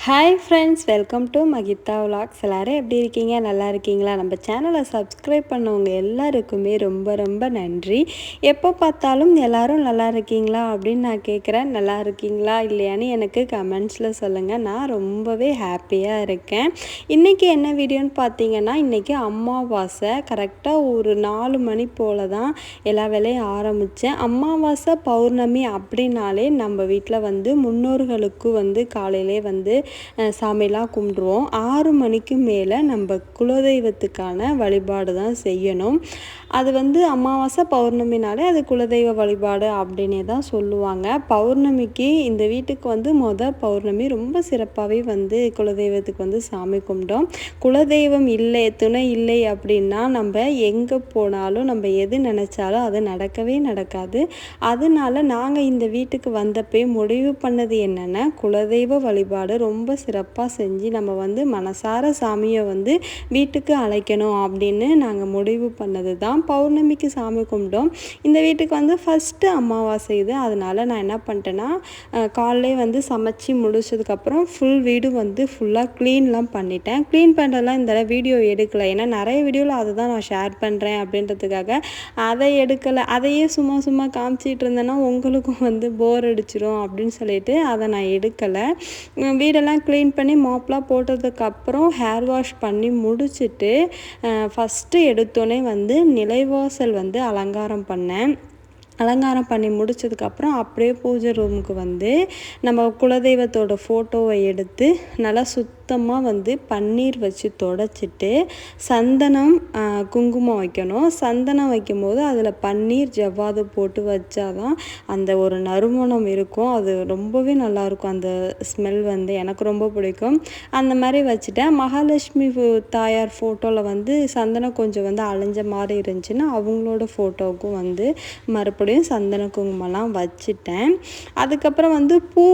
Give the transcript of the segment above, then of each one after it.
Hi friends, welcome to Mahitha vlogs. எல்லோரும் எப்படி இருக்கீங்க? நல்லா இருக்கீங்களா? நம்ம சேனலை சப்ஸ்கிரைப் பண்ணவங்க எல்லாருக்குமே ரொம்ப ரொம்ப நன்றி. எப்போ பார்த்தாலும் எல்லோரும் நல்லா இருக்கீங்களா அப்படின்னு நான் கேட்குறேன். நல்லா இருக்கீங்களா இல்லையான்னு எனக்கு கமெண்ட்ஸில் சொல்லுங்கள். நான் ரொம்பவே ஹாப்பியாக இருக்கேன். இன்றைக்கி என்ன வீடியோன்னு பார்த்தீங்கன்னா, இன்றைக்கி அமாவாசை. கரெக்டாக ஒரு 4 மணி போல் தான் எல்லா வேலையும் ஆரம்பித்தேன். அமாவாசை பௌர்ணமி அப்படின்னாலே நம்ம வீட்டில் முன்னோர்களுக்கு காலையிலே சாமிலாம் கும்பிடுவோம். 6 மணிக்கு மேலே நம்ம குலதெய்வத்துக்கான வழிபாடு தான் செய்யணும். அது அமாவாசை பௌர்ணமினாலே அது குலதெய்வ வழிபாடு அப்படின்னே தான் சொல்லுவாங்க. பௌர்ணமிக்கு இந்த வீட்டுக்கு பௌர்ணமி ரொம்ப சிறப்பாகவே குலதெய்வத்துக்கு சாமி கும்பிட்டோம். குலதெய்வம் இல்லை, துணை இல்லை அப்படின்னா நம்ம எங்கே போனாலும் நம்ம எது நினச்சாலும் அது நடக்கவே நடக்காது. அதனால நாங்கள் இந்த வீட்டுக்கு வந்தப்போ முடிவு பண்ணது என்னென்னா, குலதெய்வ வழிபாடு ரொம்ப சிறப்பாக செஞ்சு நம்ம மனசார சாமியை வீட்டுக்கு அழைக்கணும் அப்படின்னு நாங்கள் முடிவு பண்ணது தான். பௌர்ணமிக்கு சாமி கும்பிட்டோம். இந்த வீட்டுக்கு ஃபஸ்ட்டு அமாவாசை இது. அதனால் நான் என்ன பண்ணிட்டேன்னா, காலையிலே சமைச்சி முடிச்சதுக்கப்புறம் ஃபுல் வீடு ஃபுல்லாக க்ளீன்லாம் பண்ணிட்டேன். க்ளீன் பண்ணுறதுலாம் இந்த வீடியோ எடுக்கலை, ஏன்னா நிறைய வீடியோவில் அதை தான் நான் ஷேர் பண்ணுறேன் அப்படின்றதுக்காக அதை எடுக்கலை. அதையே சும்மா சும்மா காமிச்சிட்டு இருந்தேன்னா உங்களுக்கும் போர் அடிச்சிடும் அப்படின்னு சொல்லிட்டு அதை நான் எடுக்கலை. வீடெல்லாம் க்ளீன் பண்ணி மாப்லாம் போட்டதுக்கப்புறம் ஹேர் வாஷ் பண்ணி முடிச்சுட்டு ஃபஸ்ட்டு எடுத்தோடனே நிலைவாசல் அலங்காரம் பண்ணேன். அலங்காரம் பண்ணி முடித்ததுக்கப்புறம் அப்படியே பூஜை ரூமுக்கு நம்ம குலதெய்வத்தோட ஃபோட்டோவை எடுத்து நல்லா சுத்தமாக பன்னீர் வச்சு தொடச்சிட்டு சந்தனம் குங்குமம் வைக்கணும். சந்தனம் வைக்கும்போது அதில் பன்னீர் ஜவ்வாது போட்டு வச்சாதான் அந்த ஒரு நறுமணம் இருக்கும். அது ரொம்பவே நல்லாயிருக்கும். அந்த ஸ்மெல் எனக்கு ரொம்ப பிடிக்கும். அந்த மாதிரி வச்சுட்டேன். மகாலட்சுமி தாயார் ஃபோட்டோவில் சந்தனம் கொஞ்சம் அலைஞ்ச மாதிரி இருந்துச்சுன்னா அவங்களோட ஃபோட்டோவுக்கும் மறுபடியும் சந்தன குங்குமம்லாம் வச்சுட்டேன். அதுக்கப்புறம் பூ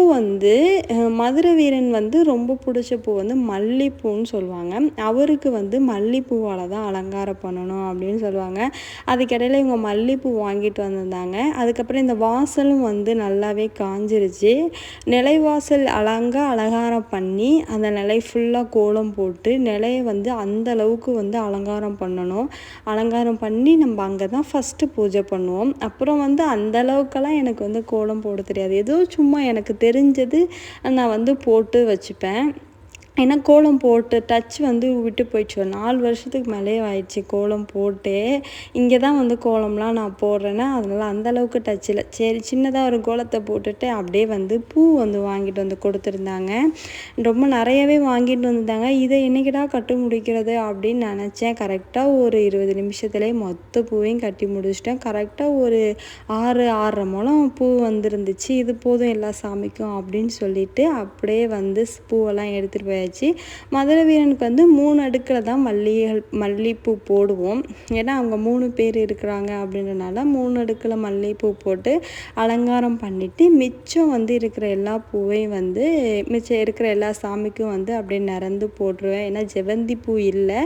மதுரை வீரன் ரொம்ப பிடிச்ச பூ மல்லிப்பூன்னு சொல்லுவாங்க. அவருக்கு மல்லிப்பூவால் தான் அலங்காரம் பண்ணணும் அப்படின்னு சொல்லுவாங்க. அதுக்கிடையில் இவங்க மல்லிப்பூ வாங்கிட்டு வந்திருந்தாங்க. அதுக்கப்புறம் இந்த வாசலும் நல்லாவே காஞ்சிருச்சு. நிலைவாசல் அலங்காரம் பண்ணி அந்த நிலை ஃபுல்லாக கோலம் போட்டு நிலையை அந்த அளவுக்கு அலங்காரம் பண்ணணும். அலங்காரம் பண்ணி நம்ம அங்கே தான் ஃபஸ்ட்டு பூஜை பண்ணுவோம். அப்புறம் அந்த அளவுக்கெல்லாம் எனக்கு கோலம் போட தெரியாது. ஏதோ சும்மா எனக்கு தெரிஞ்சது நான் போட்டு வச்சுப்பேன். ஏன்னா கோலம் போட்டு டச் விட்டு போயிடுச்சு. ஒரு 4 வருஷத்துக்கு மேலேயே ஆயிடுச்சு கோலம் போட்டு. இங்கே தான் கோலம்லாம் நான் போடுறேன்னா அதனால் அந்தளவுக்கு டச் இல்லை. சரி, சின்னதாக ஒரு கோலத்தை போட்டுட்டு அப்படியே பூ வாங்கிட்டு கொடுத்துருந்தாங்க. ரொம்ப நிறையவே வாங்கிட்டு வந்திருந்தாங்க. இதை என்னைக்கிடா கட்டி முடிக்கிறது அப்படின்னு நினச்சேன். கரெக்டாக ஒரு 20 நிமிஷத்துலேயே மொத்த பூவையும் கட்டி முடிச்சிட்டேன். கரெக்டாக ஒரு 6-6.5 முழம் பூ வந்துருந்துச்சு. இது போதும் எல்லா சாமிக்கும் அப்படின்னு சொல்லிட்டு அப்படியே பூவெல்லாம் எடுத்துகிட்டு போயாச்சு. மதுரை வீரனுக்கு 3 அடுக்கில் தான் மல்லிகைப்பூ போடுவோம். ஏன்னா அவங்க 3 பேர் இருக்கிறாங்க அப்படின்றனால 3 அடுக்கில் மல்லிகைப்பூ போட்டு அலங்காரம் பண்ணிவிட்டு மிச்சம் இருக்கிற எல்லா பூவையும் மிச்சம் இருக்கிற எல்லா சாமிக்கும் அப்படியே நிறந்து போட்டுருவேன். ஏன்னா ஜெவந்தி பூ இல்லை.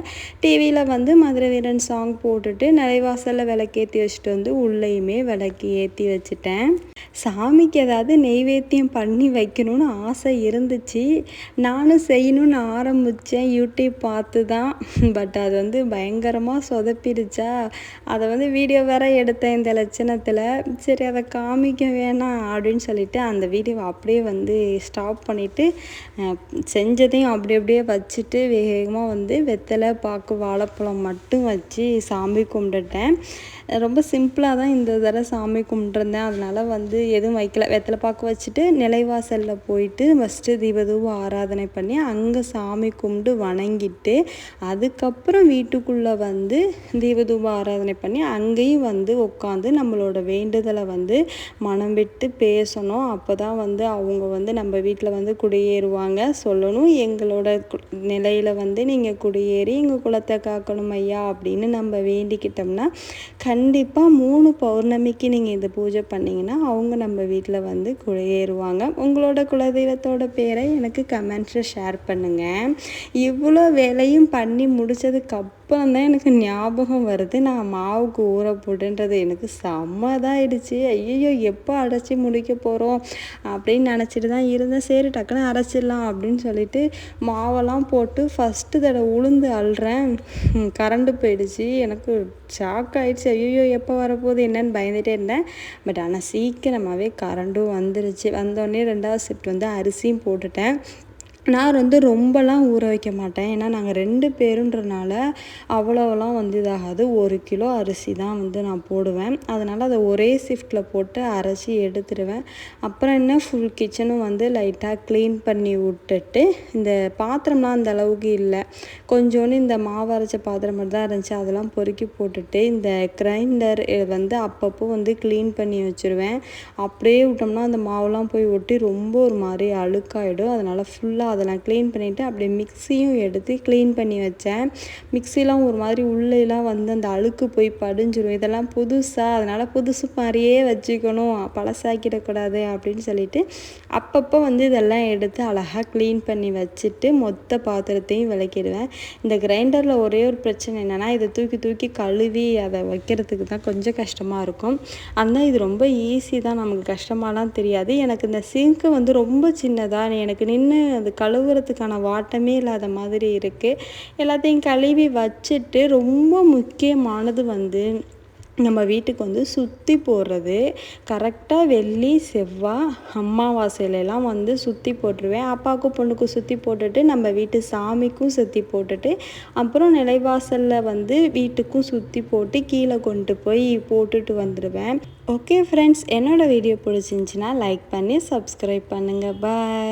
டிவியில் மதுரை வீரன் சாங் போட்டுட்டு நிலைவாசலில் விளக்கேற்றி வச்சுட்டு உள்ளேயுமே விளக்கு ஏற்றி வச்சுட்டேன். சாமிக்கு ஏதாவது நெய்வேத்தியம் பண்ணி வைக்கணும்னு ஆசை இருந்துச்சு. நானும் செய்யணும்னு ஆரம்பித்தேன் யூடியூப் பார்த்து தான். பட் அது பயங்கரமாக சொதப்பிடுச்சா. அதை வீடியோ வேற எடுத்தேன் இந்த லட்சணத்தில். சரி, அதை காமிக்க வேணாம் அப்படின்னு சொல்லிட்டு அந்த வீடியோவை அப்படியே ஸ்டாப் பண்ணிவிட்டு செஞ்சதையும் அப்படியே வச்சுட்டு வேகமாக வெத்தலை பாக்கு வாழைப்பழம் மட்டும் வச்சு சாமி கும்பிட்டுட்டேன். ரொம்ப சிம்பிளாக தான் இந்த தடவை சாமி கும்பிட்ருந்தேன். அதனால் எதுவும் வைக்கல. வெத்தலை பாக்கு வச்சுட்டு நிலைவாசலில் போயிட்டு ஃபஸ்ட்டு தீபதூப ஆராதனை பண்ணி அங்கே சாமி கும்பிட்டு வணங்கிட்டு அதுக்கப்புறம் வீட்டுக்குள்ளே தீபதூப ஆராதனை பண்ணி அங்கேயும் உட்காந்து நம்மளோட வேண்டுதலை மனம் விட்டு பேசணும். அப்போ தான் அவங்க நம்ம வீட்டில் குடியேறுவாங்க. சொல்லணும், எங்களோட நிலையில் நீங்கள் குடியேறி எங்கள் குலத்தை காக்கணும் ஐயா அப்படின்னு நம்ம வேண்டிக்கிட்டோம்னா கண்டிப்பாக 3 பௌர்ணமிக்கு நீங்கள் இந்த பூஜை பண்ணிங்கன்னா அவங்க நம்ம வீட்டில் குடியேறுவாங்க. உங்களோட குலதெய்வத்தோட பேரை எனக்கு கமெண்ட்ஸில் ஷேர் பண்ணுங்கள். இவ்வளோ வேலையும் பண்ணி முடித்ததுக்கப்புறம் தான் எனக்கு ஞாபகம் வருது நான் மாவுக்கு ஊற போட்டுன்றது. எனக்கு செம்ம இதாகிடுச்சு. ஐயோ எப்போ அரைச்சி முடிக்க போகிறோம் அப்படின்னு நினச்சிட்டு தான் இருந்தேன். சரி டக்குன்னு அரைச்சிடலாம் அப்படின்னு சொல்லிட்டு மாவெல்லாம் போட்டு ஃபஸ்ட்டு தடவை உளுந்து அள்ளுறேன். கரண்டு போயிடுச்சு. எனக்கு ஷாக் ஆகிடுச்சு. ஐயோ எப்போ வரப்போகுது என்னன்னு பயந்துகிட்டே இருந்தேன். பட் ஆனால் சீக்கிரமாகவே கரண்டும் வந்துருச்சு. வந்தோடனே 2வது ஷிஃப்ட் வந்து அரிசியும் போட்டுட்டேன். நான் வந்து ரொம்பலாம் ஊற வைக்க மாட்டேன். ஏன்னா நாங்கள் 2 பேருன்றனால அவ்வளோவெல்லாம் வந்து இதாகாது. 1 கிலோ அரிசி தான் வந்து நான் போடுவேன். அதனால் அதை ஒரே ஷிஃப்ட்டில் போட்டு அரைச்சி எடுத்துடுவேன். அப்புறம் என்ன ஃபுல் கிச்சனும் வந்து லைட்டாக க்ளீன் பண்ணி விட்டுட்டு, இந்த பாத்திரம்லாம் அந்த அளவுக்கு இல்லை, கொஞ்சோண்டு இந்த மாவு அரைச்ச பாத்திரம் மட்டும் தான் இருந்துச்சு. அதெல்லாம் பொறுக்கி போட்டுட்டு இந்த கிரைண்டர் வந்து அப்பப்போ வந்து க்ளீன் பண்ணி வச்சுருவேன். அப்படியே விட்டோம்னா அந்த மாவுலாம் போய் ஒட்டி ரொம்ப ஒரு மாதிரி அழுக்காயிடும். அதனால் ஃபுல்லாக அதெல்லாம் க்ளீன் பண்ணிவிட்டு அப்படியே மிக்ஸியும் எடுத்து க்ளீன் பண்ணி வச்சேன். மிக்ஸிலாம் ஒரு மாதிரி உள்ளேலாம் வந்து அந்த அழுக்கு போய் படிஞ்சிரும். இதெல்லாம் புதுசாக, அதனால் புதுசு மாதிரியே வச்சுக்கணும், பழசாக்கிடக்கூடாது அப்படின்னு சொல்லிட்டு அப்பப்போ வந்து இதெல்லாம் எடுத்து அழகாக க்ளீன் பண்ணி வச்சுட்டு மொத்த பாத்திரத்தையும் விளக்கிடுவேன். இந்த கிரைண்டரில் ஒரே ஒரு பிரச்சனை என்னென்னா, இதை தூக்கி தூக்கி கழுவி அதை வைக்கிறதுக்கு தான் கொஞ்சம் கஷ்டமாக இருக்கும். ஆனால் இது ரொம்ப ஈஸி தான், நமக்கு கஷ்டமாலாம் தெரியாது. எனக்கு இந்த சிங்க்கு வந்து ரொம்ப சின்னதாக எனக்கு நின்று அது கழுவுறதுக்கான வாட்டமே இல்லாத மாதிரி இருக்குது. எல்லாத்தையும் கழுவி வச்சுட்டு ரொம்ப முக்கியமானது வந்து நம்ம வீட்டுக்கு வந்து சுற்றி போடுறது. கரெக்டாக வெள்ளி செவ்வாய் அமாவாசையிலலாம் வந்து சுற்றி போட்டுருவேன். அப்பாவுக்கும் பொண்ணுக்கும் சுற்றி போட்டுட்டு நம்ம வீட்டு சாமிக்கும் சுற்றி போட்டுட்டு அப்புறம் நிலைவாசலில் வந்து வீட்டுக்கும் சுற்றி போட்டு கீழே கொண்டு போய் போட்டுட்டு வந்துடுவேன். ஓகே ஃப்ரெண்ட்ஸ், என்னோடய வீடியோ பிடிச்சிருந்துச்சின்னா லைக் பண்ணி சப்ஸ்கிரைப் பண்ணுங்கள். பாய்.